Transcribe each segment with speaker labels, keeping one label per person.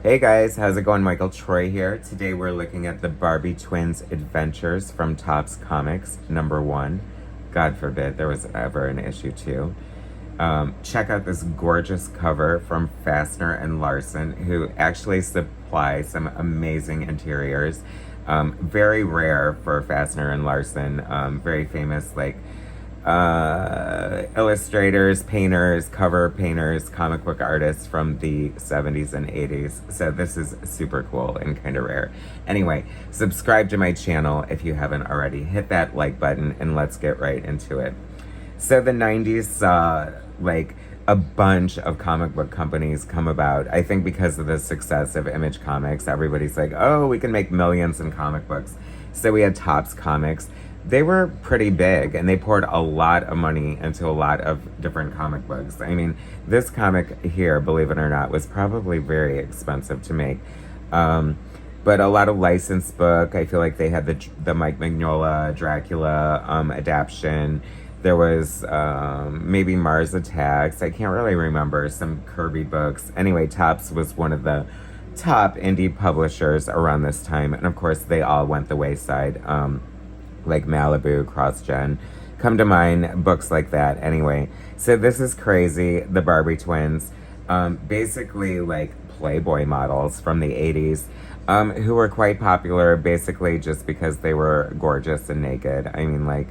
Speaker 1: Hey guys, how's it going? Michael Troy here. Today we're looking at the Barbi Twins Adventures from Topps Comics, #1. God forbid there was ever an issue 2. Check out this gorgeous cover from Fastner and Larson, who actually supply some amazing interiors. Very rare for Fastner and Larson. Very famous, illustrators, painters, cover painters, comic book artists from the 70s and 80s. So this is super cool and kind of rare. Anyway, subscribe to my channel if you haven't already. Hit that like button and let's get right into it. So the 90s saw a bunch of comic book companies come about. I think because of the success of Image Comics, everybody's like, oh, we can make millions in comic books. So we had Topps Comics. They were pretty big and they poured a lot of money into a lot of different comic books. I mean, this comic here, believe it or not, was probably very expensive to make. But a lot of licensed book. I feel like they had the Mike Mignola Dracula adaptation. There was maybe Mars Attacks. I can't really remember. Some Kirby books. Anyway, Topps was one of the top indie publishers around this time. And of course, they all went the wayside. Like Malibu, CrossGen, come to mind, books like that. Anyway, so this is crazy. The Barbi Twins, basically like Playboy models from the 80s, who were quite popular basically just because they were gorgeous and naked. I mean, I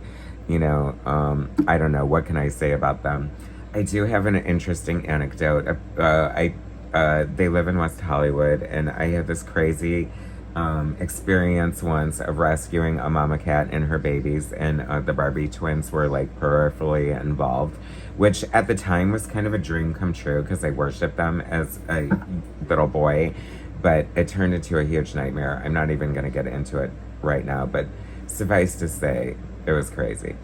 Speaker 1: don't know, what can I say about them? I do have an interesting anecdote. They live in West Hollywood, and I had this crazy experience once of rescuing a mama cat and her babies, and the Barbi Twins were peripherally involved, which at the time was kind of a dream come true because I worshipped them as a little boy, but it turned into a huge nightmare. I'm not even going to get into it right now, but suffice to say, it was crazy.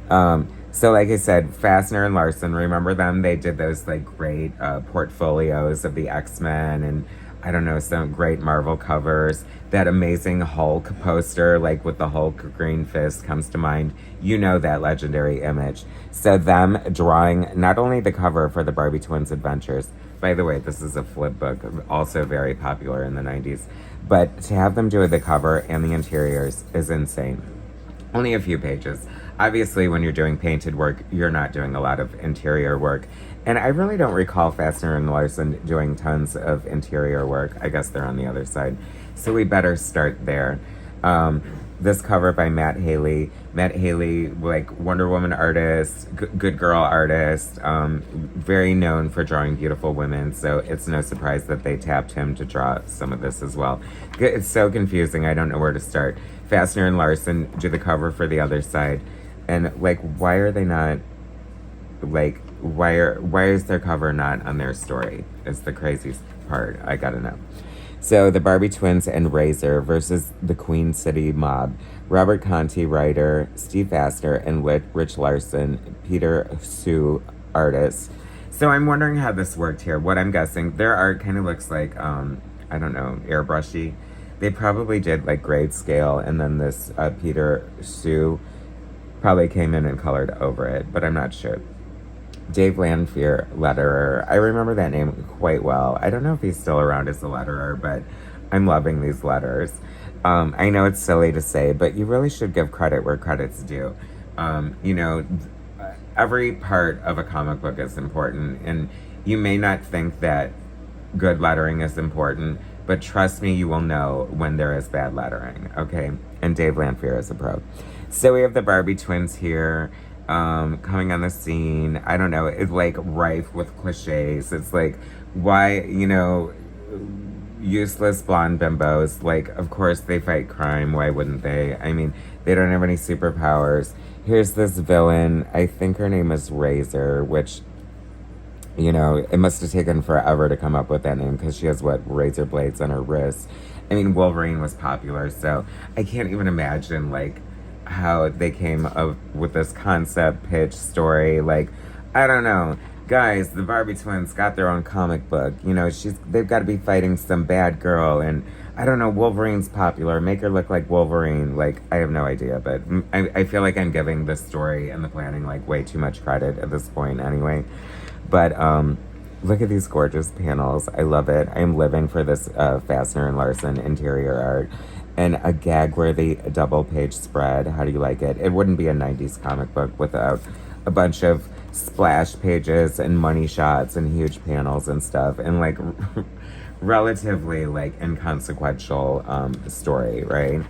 Speaker 1: So like I said, Fastner and Larson, remember them? They did those great portfolios of the X-Men and I don't know, some great Marvel covers. That amazing Hulk poster, with the Hulk green fist, comes to mind. You know that legendary image. So them drawing not only the cover for the Barbi Twins Adventures, by the way, this is a flip book, also very popular in the 90s, but to have them do the cover and the interiors is insane. Only a few pages. Obviously, when you're doing painted work, you're not doing a lot of interior work. And I really don't recall Fastner and Larson doing tons of interior work. I guess they're on the other side. So we better start there. This cover by Matt Haley. Matt Haley, Wonder Woman artist, good girl artist, very known for drawing beautiful women. So it's no surprise that they tapped him to draw some of this as well. It's so confusing. I don't know where to start. Fastner and Larson do the cover for the other side. And why are they not, why is their cover not on their story is the craziest part. I gotta know. So the Barbi Twins and Razor versus the Queen City Mob. Robert Conti, writer, Steve Fastner, and Rich Larson, Peter Sue, artist. So I'm wondering how this worked here. What I'm guessing, their art kind of looks like, I don't know, airbrushy. They probably did grade scale, and then this Peter Sue probably came in and colored over it, but I'm not sure. Dave Lanfear, letterer. I remember that name quite well. I don't know if he's still around as a letterer, but I'm loving these letters. I know it's silly to say, but you really should give credit where credit's due. Every part of a comic book is important, and you may not think that good lettering is important, but trust me, you will know when there is bad lettering, okay? And Dave Lanfear is a pro. So we have the Barbi Twins here, coming on the scene. I don't know, it's rife with cliches. It's why, useless blonde bimbos, of course they fight crime, why wouldn't they? I mean, they don't have any superpowers. Here's this villain, I think her name is Razor, which, it must have taken forever to come up with that name because she has, razor blades on her wrists. I mean, Wolverine was popular, so I can't even imagine, how they came up with this concept pitch story. I don't know. Guys, the Barbi Twins got their own comic book. They've got to be fighting some bad girl, and I don't know, Wolverine's popular. Make her look like Wolverine. I have no idea, but I feel like I'm giving the story and the planning, way too much credit at this point anyway. But Look at these gorgeous panels. I love it. I'm living for this Fastner and Larson interior art. And a gag-worthy double-page spread. How do you like it? It wouldn't be a 90s comic book without a bunch of splash pages and money shots and huge panels and stuff. And, like, relatively, like, inconsequential story, right?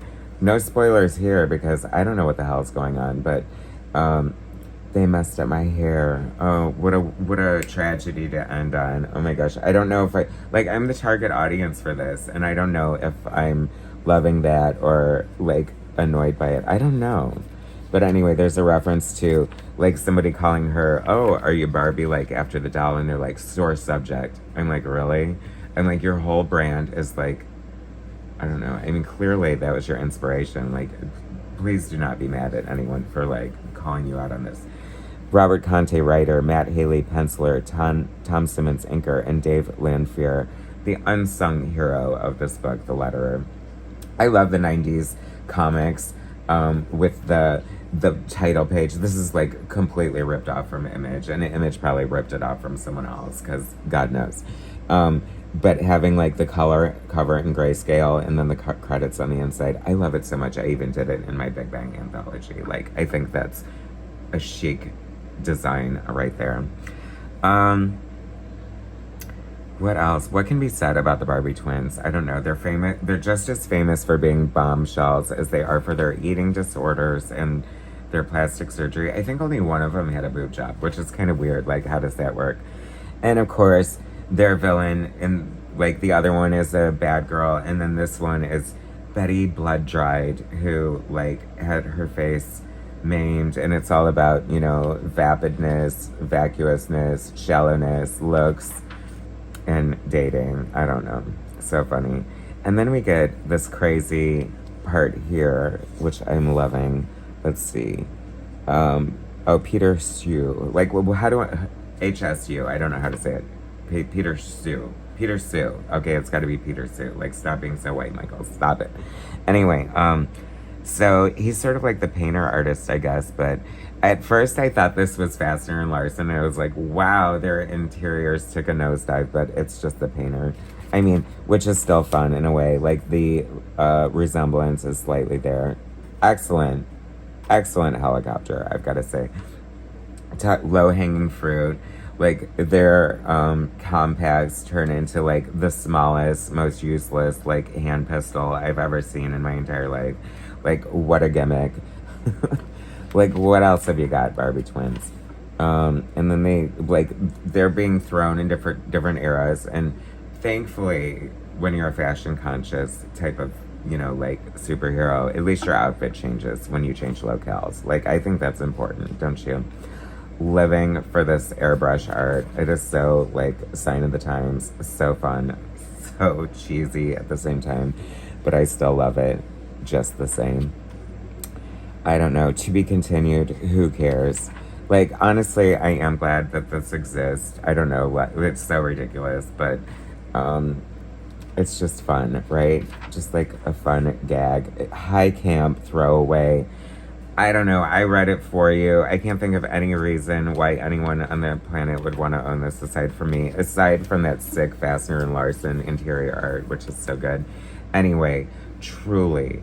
Speaker 1: No spoilers here because I don't know what the hell is going on. But they messed up my hair. Oh, what a tragedy to end on. Oh, my gosh. I don't know if I'm the target audience for this. And I don't know if I'm loving that or like annoyed by it. I don't know. But anyway, there's a reference to like somebody calling her, oh, are you Barbie, like after the doll? And they're like, sore subject. I'm like, really? I'm like, your whole brand is like, I don't know. I mean, clearly that was your inspiration. Like, please do not be mad at anyone for like calling you out on this. Robert Conte, writer, Matt Haley, penciler, Tom Simmons, inker, and Dave Lanfear, the unsung hero of this book, the letterer. I love the 90s comics with the title page. This is like completely ripped off from Image, and Image probably ripped it off from someone else because God knows. But having like the color cover in grayscale and then the credits on the inside, I love it so much. I even did it in my Big Bang anthology. Like, I think that's a chic design right there. What else? What can be said about the Barbi twins? I don't know. They're famous. They're just as famous for being bombshells as they are for their eating disorders and their plastic surgery. I think only one of them had a boob job, which is kind of weird. Like, how does that work? And of course, their villain, and like the other one is a bad girl, and then this one is Betty Blood Dried, who like had her face maimed, and it's all about, you know, vapidness, vacuousness, shallowness, looks, and dating. I don't know. So funny. And then we get this crazy part here, which I'm loving. Let's see. Peter Sue. Like, how do I... HSU. I don't know how to say it. Peter Sue. Peter Sue. Okay, it's got to be Peter Sue. Like, stop being so white, Michael. Stop it. Anyway, so he's sort of like the painter artist, I guess, but at first I thought this was Fastner and Larson, and I was like, wow, their interiors took a nosedive, but it's just the painter. I mean, which is still fun in a way. Like, the resemblance is slightly there. Excellent helicopter, I've got to say. Low-hanging fruit. Like, their compacts turn into, like, the smallest, most useless, like, hand pistol I've ever seen in my entire life. Like, what a gimmick. Like, what else have you got, Barbi twins? And then they're being thrown in different eras. And thankfully, when you're a fashion conscious type of, you know, like, superhero, at least your outfit changes when you change locales. Like, I think that's important, don't you? Living for this airbrush art. It is so, like, sign of the times. So fun. So cheesy at the same time. But I still love it just the same. I don't know. To be continued. Who cares? Like, honestly, I am glad that this exists. I don't know what. It's so ridiculous. But it's just fun, right? Just like a fun gag. High camp throwaway. I don't know. I read it for you. I can't think of any reason why anyone on the planet would want to own this aside from me. Aside from that sick Fastner and Larson interior art, which is so good. Anyway, truly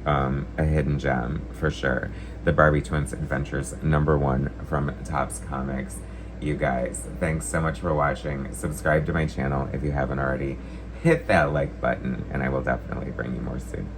Speaker 1: a hidden gem for sure. The Barbi Twins Adventures #1 from Topps Comics. You guys, thanks so much for watching. Subscribe to my channel if you haven't already. Hit that like button, and I will definitely bring you more soon.